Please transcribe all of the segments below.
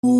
I'm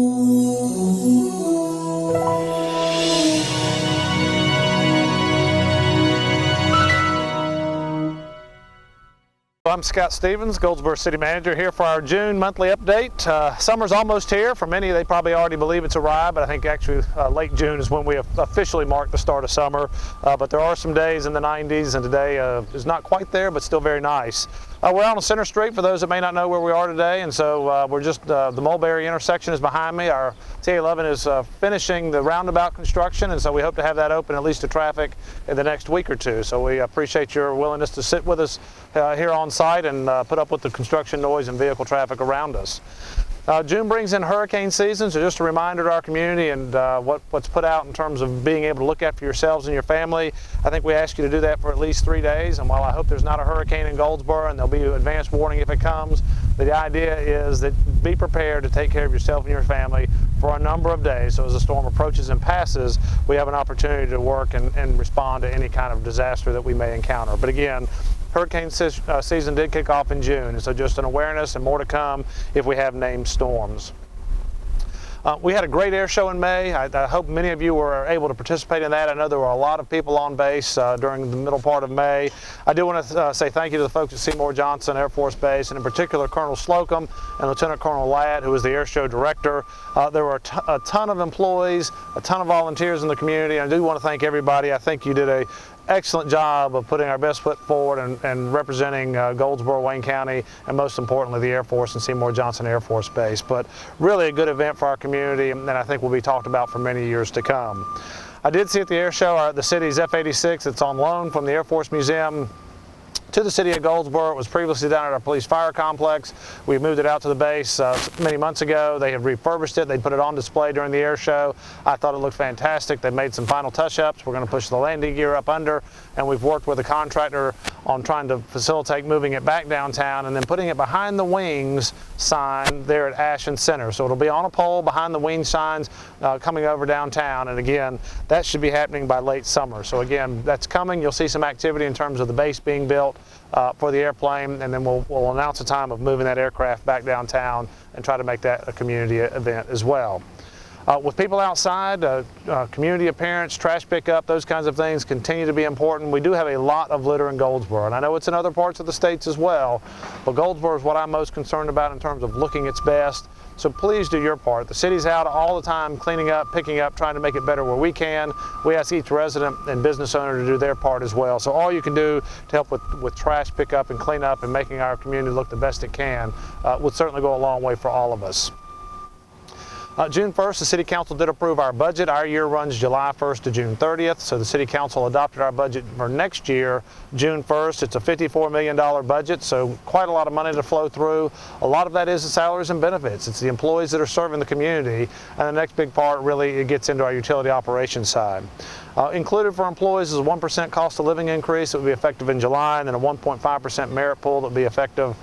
Scott Stevens, Goldsboro City Manager, here for our June monthly update. Summer's almost here. For many, they probably already believe it's arrived, but I think actually late June is when we officially mark the start of summer. But there are some days in the 90s, and today is not quite there, but still very nice. We're out on Center Street, for those that may not know where we are today, and so we're just, the Mulberry intersection is behind me. Our TA11 is finishing the roundabout construction, and so we hope to have that open at least to traffic in the next week or two. So we appreciate your willingness to sit with us here on site and put up with the construction noise and vehicle traffic around us. June brings in hurricane season, so just a reminder to our community and what's put out in terms of being able to look after yourselves and your family. I think we ask you to do that for at least 3 days, and while I hope there's not a hurricane in Goldsboro and there'll be advanced warning if it comes, the idea is that be prepared to take care of yourself and your family for a number of days, so as the storm approaches and passes, we have an opportunity to work and respond to any kind of disaster that we may encounter. But again, hurricane season did kick off in June, and so just an awareness and more to come if we have named storms. We had a great air show in May. I hope many of you were able to participate in that. I know there were a lot of people on base during the middle part of May. I do want to say thank you to the folks at Seymour Johnson Air Force Base, and in particular Colonel Slocum and Lieutenant Colonel Ladd, who was the air show director. There were a ton of employees, a ton of volunteers in the community, and I do want to thank everybody. I think you did an excellent job of putting our best foot forward and representing Goldsboro, Wayne County, and most importantly the Air Force and Seymour Johnson Air Force Base. But really a good event for our community, and I think will be talked about for many years to come. I did see at the air show the city's F-86. It's on loan from the Air Force Museum to the city of Goldsboro. It was previously down at our police fire complex. We moved it out to the base many months ago. They have refurbished it. They put it on display during the air show. I thought it looked fantastic. They made some final touch-ups. We're going to push the landing gear up under, and we've worked with a contractor on trying to facilitate moving it back downtown and then putting it behind the wings sign there at Ashland Center. So it'll be on a pole behind the wing signs coming over downtown, and again, that should be happening by late summer. So again, that's coming. You'll see some activity in terms of the base being built for the airplane, and then we'll announce the time of moving that aircraft back downtown and try to make that a community event as well. With people outside, community appearance, trash pickup, those kinds of things continue to be important. We do have a lot of litter in Goldsboro, and I know it's in other parts of the states as well, but Goldsboro is what I'm most concerned about in terms of looking its best. So please do your part. The city's out all the time cleaning up, picking up, trying to make it better where we can. We ask each resident and business owner to do their part as well. So all you can do to help with trash pickup and cleanup and making our community look the best it can would certainly go a long way for all of us. June 1st, the City Council did approve our budget. Our year runs July 1st to June 30th, so the City Council adopted our budget for next year, June 1st. It's a $54 million budget, so quite a lot of money to flow through. A lot of that is the salaries and benefits. It's the employees that are serving the community, and the next big part really it gets into our utility operations side. Included for employees is a 1% cost of living increase that will be effective in July, and then a 1.5% merit pool that will be effective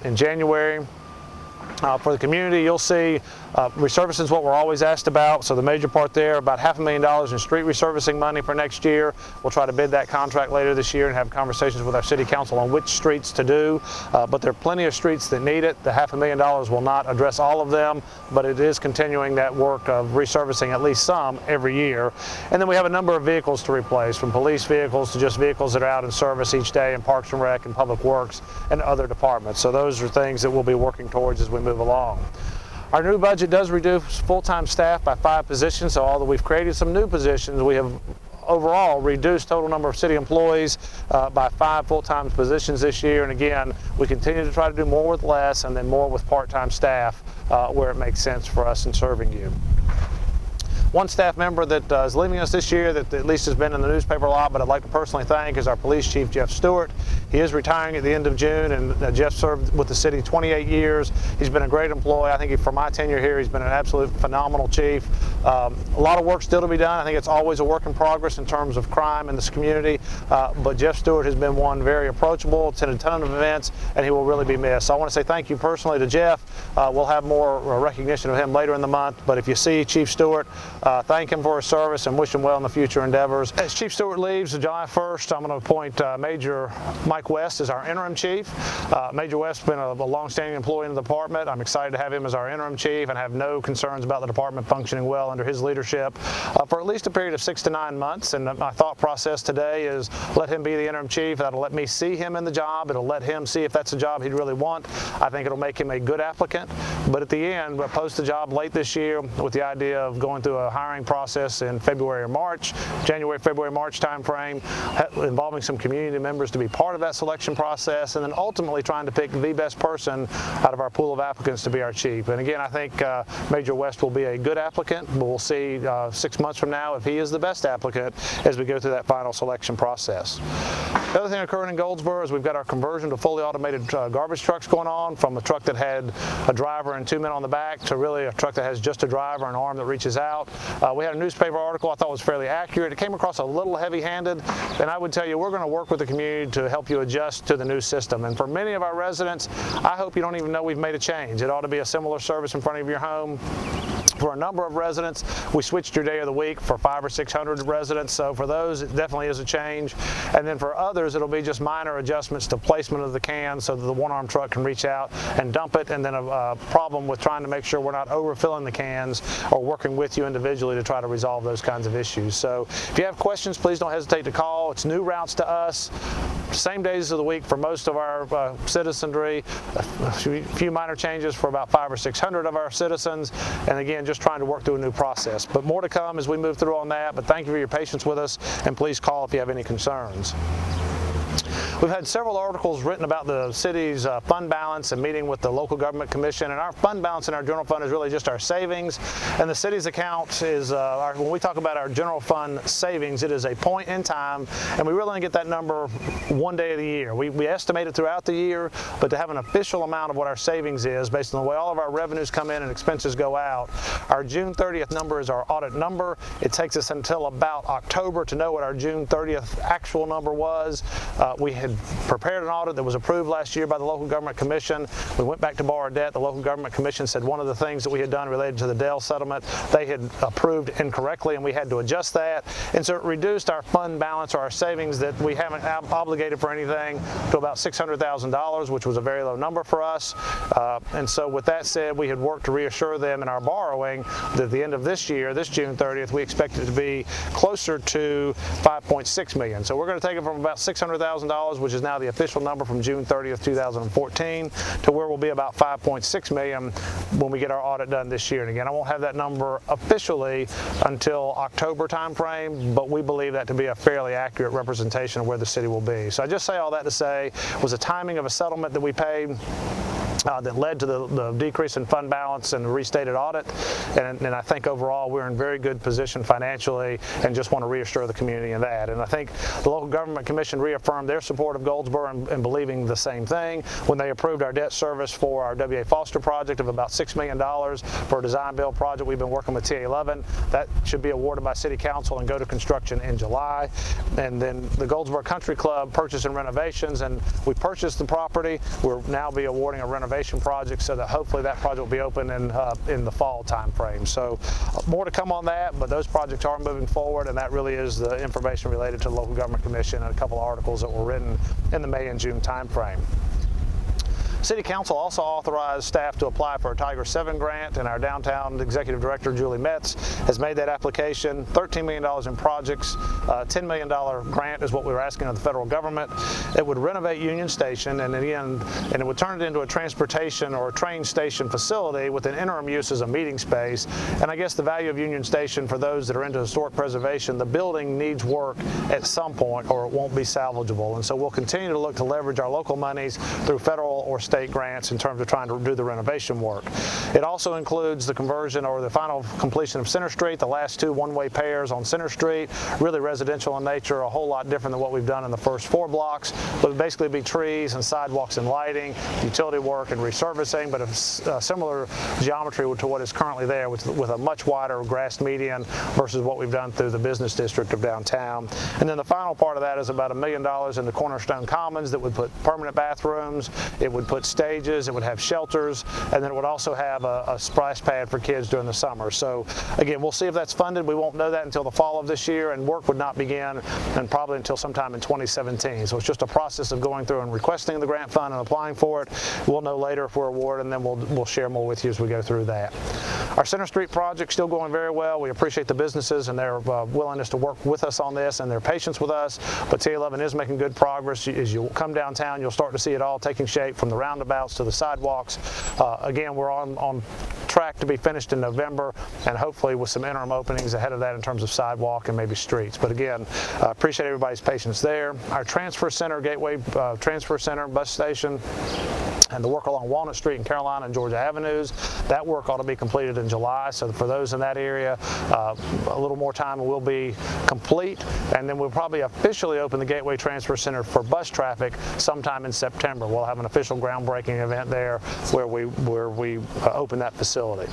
in January. For the community, you'll see resurfacing is what we're always asked about, so the major part there, about $500,000 in street resurfacing money for next year. We'll try to bid that contract later this year and have conversations with our city council on which streets to do, but there are plenty of streets that need it. The $500,000 will not address all of them, but it is continuing that work of resurfacing at least some every year. And then we have a number of vehicles to replace, from police vehicles to just vehicles that are out in service each day in Parks and Rec and Public Works and other departments. So those are things that we'll be working towards as we move along. Our new budget does reduce full-time staff by 5 positions, so although we've created some new positions, we have overall reduced total number of city employees by 5 full-time positions this year. And again, we continue to try to do more with less and then more with part-time staff where it makes sense for us in serving you. One staff member that is leaving us this year that at least has been in the newspaper a lot, but I'd like to personally thank, is our police chief, Jeff Stewart. He is retiring at the end of June, and Jeff served with the city 28 years. He's been a great employee. I think for my tenure here, he's been an absolute phenomenal chief. A lot of work still to be done. I think it's always a work in progress in terms of crime in this community, but Jeff Stewart has been one very approachable, attended a ton of events, and he will really be missed. So I want to say thank you personally to Jeff. We'll have more recognition of him later in the month, but if you see Chief Stewart, thank him for his service and wish him well in the future endeavors. As Chief Stewart leaves July 1st, I'm going to appoint Major Mike West as our interim chief. Major West's been a long-standing employee in the department. I'm excited to have him as our interim chief and have no concerns about the department functioning well under his leadership for at least a period of 6 to 9 months. And my thought process today is let him be the interim chief. That'll let me see him in the job. It'll let him see if that's a job he'd really want. I think it'll make him a good applicant. But at the end, we'll post the job late this year with the idea of going through a hiring process in February or March, January, February, March timeframe, involving some community members to be part of that selection process, and then ultimately trying to pick the best person out of our pool of applicants to be our chief. And again, I think Major West will be a good applicant, but we'll see 6 months from now if he is the best applicant as we go through that final selection process. The other thing occurring in Goldsboro is we've got our conversion to fully automated garbage trucks going on, from a truck that had a driver and 2 men on the back to really a truck that has just a driver and an arm that reaches out. We had a newspaper article I thought was fairly accurate. It came across a little heavy-handed, and I would tell you we're going to work with the community to help you adjust to the new system. And for many of our residents, I hope you don't even know we've made a change. It ought to be a similar service in front of your home. For a number of residents, we switched your day of the week for 500 or 600 residents, so for those it definitely is a change. And then for others, it'll be just minor adjustments to placement of the can so that the one-arm truck can reach out and dump it, and then a problem with trying to make sure we're not overfilling the cans or working with you individually to try to resolve those kinds of issues. So if you have questions, please don't hesitate to call. It's new routes to us, same days of the week for most of our citizenry, a few minor changes for about 500 or 600 of our citizens, and again, just trying to work through a new process. But more to come as we move through on that, but thank you for your patience with us, and please call if you have any concerns. We've had several articles written about the city's fund balance and meeting with the local government commission, and our fund balance in our general fund is really just our savings, and the city's account is, when we talk about our general fund savings, it is a point in time, and we really only get that number one day of the year. We estimate it throughout the year, but to have an official amount of what our savings is based on the way all of our revenues come in and expenses go out, our June 30th number is our audit number. It takes us until about October to know what our June 30th actual number was. We had prepared an audit that was approved last year by the local government commission. We went back to borrow debt. The local government commission said one of the things that we had done related to the Dell settlement, they had approved incorrectly, and we had to adjust that. And so it reduced our fund balance, or our savings that we haven't obligated for anything, to about $600,000, which was a very low number for us. And so with that said, we had worked to reassure them in our borrowing that at the end of this year, this June 30th, we expect it to be closer to $5.6 million. So we're going to take it from about $600,000, which is now the official number from June 30th, 2014, to where we'll be about $5.6 million when we get our audit done this year. And again, I won't have that number officially until October timeframe, but we believe that to be a fairly accurate representation of where the city will be. So I just say all that to say it was the timing of a settlement that we paid that led to the decrease in fund balance and the restated audit, and I think overall we're in very good position financially, and just want to reassure the community in that. And I think the local government commission reaffirmed their support of Goldsboro and believing the same thing when they approved our debt service for our W.A. Foster project of about $6 million for a design build project we've been working with TA11. That should be awarded by City Council and go to construction in July. And then the Goldsboro Country Club purchase and renovations, and we purchased the property. We'll now be awarding a renovation project, so that hopefully that project will be open in the fall time frame. So more to come on that, but those projects are moving forward, and that really is the information related to the local government commission and a couple of articles that were written in the May and June time frame. City Council also authorized staff to apply for a Tiger 7 grant, and our downtown executive director, Julie Metz, has made that application. $13 million in projects, $10 million grant is what we were asking of the federal government. It would renovate Union Station, and it would turn it into a transportation or a train station facility with an interim use as a meeting space. And I guess the value of Union Station, for those that are into historic preservation, the building needs work at some point or it won't be salvageable. And so we'll continue to look to leverage our local monies through federal or state grants in terms of trying to do the renovation work. It also includes the conversion or the final completion of Center Street, the last two one-way pairs on Center Street, really residential in nature, a whole lot different than what we've done in the first 4 blocks. But it would basically be trees and sidewalks and lighting, utility work and resurfacing, but a similar geometry to what is currently there with a much wider grassed median versus what we've done through the business district of downtown. And then the final part of that is about $1 million in the Cornerstone Commons that would put permanent bathrooms. It would put put stages, it would have shelters, and then it would also have a splash pad for kids during the summer. So again, we'll see if that's funded. We won't know that until the fall of this year, and work would not begin and probably until sometime in 2017. So it's just a process of going through and requesting the grant fund and applying for it. We'll know later if we're awarded, and then we'll share more with you as we go through that. Our Center Street project still going very well. We appreciate the businesses and their willingness to work with us on this and their patience with us, but T11 is making good progress. As you come downtown, you'll start to see it all taking shape, from the roundabouts to the sidewalks. Again, we're on track to be finished in November, and hopefully with some interim openings ahead of that in terms of sidewalk and maybe streets. But again, appreciate everybody's patience there. Our transfer center, Gateway Transfer Center, bus station, and the work along Walnut Street and Carolina and Georgia Avenues, that work ought to be completed in July. So for those in that area, a little more time and we'll be complete. And then we'll probably officially open the Gateway Transfer Center for bus traffic sometime in September. We'll have an official groundbreaking event there where we open that facility.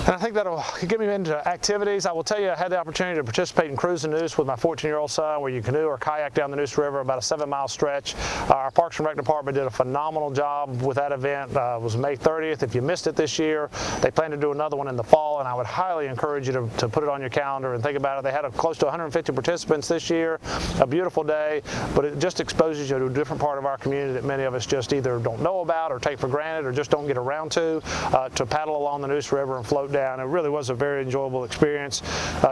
And I think that'll get me into activities. I will tell you, I had the opportunity to participate in Cruise the Neuse with my 14-year-old son, where you canoe or kayak down the Neuse River, about a 7-mile stretch. Our Parks and Rec department did a phenomenal job with that event. It was May 30th. If you missed it this year, they plan to do another one in the fall, and I would highly encourage you to put it on your calendar and think about it. They had close to 150 participants this year. A beautiful day, but it just exposes you to a different part of our community that many of us just either don't know about or take for granted or just don't get around to paddle along the Neuse River and float down. It really was a very enjoyable experience.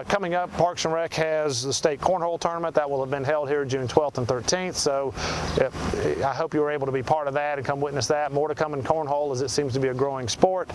Coming up, Parks and Rec has the state cornhole tournament that will have been held here June 12th and 13th. So I hope you were able to be part of that and come witness that. More to come in cornhole, as it seems to be a growing sport.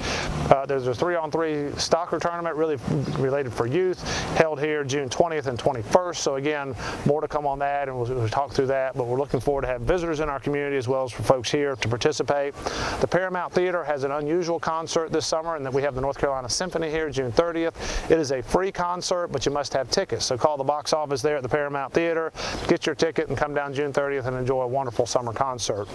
There's a 3-on-3 stalker tournament, really related for youth, held here June 20th and 21st. So again, more to come on that, and we'll talk through that. But we're looking forward to have visitors in our community as well as for folks here to participate. The Paramount Theater has an unusual concert this summer, and that we have the North Carolina Symphony here June 30th. It is a free concert, but you must have tickets. So call the box office there at the Paramount Theater, get your ticket, and come down June 30th and enjoy a wonderful summer concert.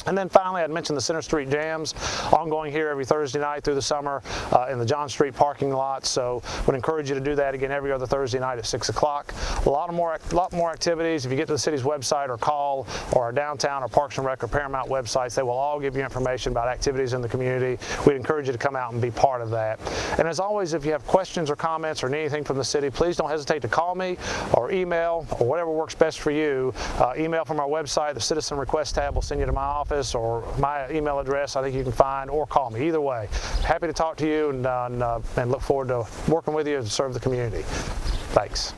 And then finally, I'd mentioned the Center Street Jams, ongoing here every Thursday night through the summer in the John Street parking lot. So would encourage you to do that again every other Thursday night at 6 o'clock. A lot more activities. If you get to the city's website or call or our downtown or Parks and Rec or Paramount websites, they will all give you information about activities in the community. We'd encourage you to come out and be part of that. And as always, if you have questions or comments or need anything from the city, please don't hesitate to call me or email or whatever works best for you. Email from our website, the Citizen Request tab will send you to my office, or my email address I think you can find, or call me. Either way, happy to talk to you and look forward to working with you and serve the community. Thanks.